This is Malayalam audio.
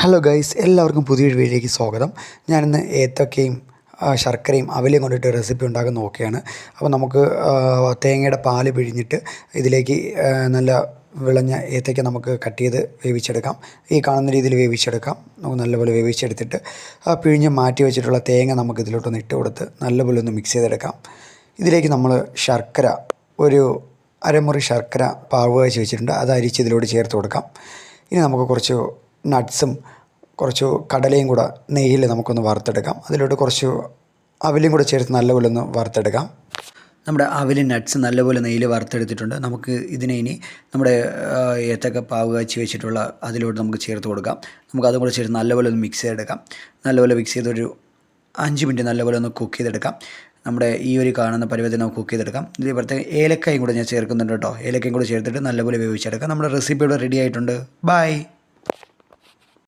ഹലോ ഗൈസ്, എല്ലാവർക്കും പുതിയൊരു വീഡിയോയിലേക്ക് സ്വാഗതം. ഞാനിന്ന് ഏത്തക്കയും ശർക്കരയും അവലും കൊണ്ടിട്ട് റെസിപ്പി ഉണ്ടാക്കാൻ നോക്കുകയാണ്. അപ്പോൾ നമുക്ക് തേങ്ങയുടെ പാല് പിഴിഞ്ഞിട്ട് ഇതിലേക്ക് നല്ല വിളഞ്ഞ ഏത്തയ്ക്ക നമുക്ക് കട്ട് ചെയ്ത് വേവിച്ചെടുക്കാം. ഈ കാണുന്ന രീതിയിൽ വേവിച്ചെടുക്കാം. നമുക്ക് നല്ലപോലെ വേവിച്ചെടുത്തിട്ട് പിഴിഞ്ഞ് മാറ്റി വെച്ചിട്ടുള്ള തേങ്ങ നമുക്ക് ഇതിലോട്ടൊന്ന് ഇട്ട് കൊടുത്ത് നല്ലപോലെ ഒന്ന് മിക്സ് ചെയ്തെടുക്കാം. ഇതിലേക്ക് നമ്മൾ ശർക്കര ഒരു അരമുറി ശർക്കര പാവ് കാച്ചി വെച്ചിട്ടുണ്ട്, അത് അരിച്ച് ഇതിലോട്ട് ചേർത്ത് കൊടുക്കാം. ഇനി നമുക്ക് കുറച്ച് നട്ട്സും കുറച്ച് കടലയും കൂടെ നെയ്യിൽ നമുക്കൊന്ന് വറുത്തെടുക്കാം. അതിലോട്ട് കുറച്ച് അവലും കൂടെ ചേർത്ത് നല്ലപോലെ ഒന്ന് വറുത്തെടുക്കാം. നമ്മുടെ അവലും നട്ട്സ് നല്ലപോലെ നെയ്യിൽ വറുത്തെടുത്തിട്ടുണ്ട്. നമുക്ക് ഇതിനെ ഇനി നമ്മുടെ ഏത്തക്ക പാവ് കാച്ചി വെച്ചിട്ടുള്ള അതിലോട്ട് നമുക്ക് ചേർത്ത് കൊടുക്കാം. നമുക്ക് അതും കൂടെ ചേർത്ത് നല്ലപോലെ ഒന്ന് മിക്സ് ചെയ്തെടുക്കാം. നല്ലപോലെ മിക്സ് ചെയ്തൊരു 5 മിനിറ്റ് നല്ലപോലെ ഒന്ന് കുക്ക് ചെയ്തെടുക്കാം. നമ്മുടെ ഈ ഒരു കാണുന്ന പരുവത്തിൽ നമുക്ക് കുക്ക് ചെയ്തെടുക്കാം. ഇതിൽ പ്രത്യേകം ഏലക്കായും കൂടെ ഞാൻ ചേർക്കുന്നുണ്ട് കേട്ടോ. ഏലക്കയും കൂടെ ചേർത്തിട്ട് നല്ലപോലെ വേവിച്ചെടുക്കാം. നമ്മുടെ റെസിപ്പി ഇവിടെ റെഡി ആയിട്ടുണ്ട്. ബൈ.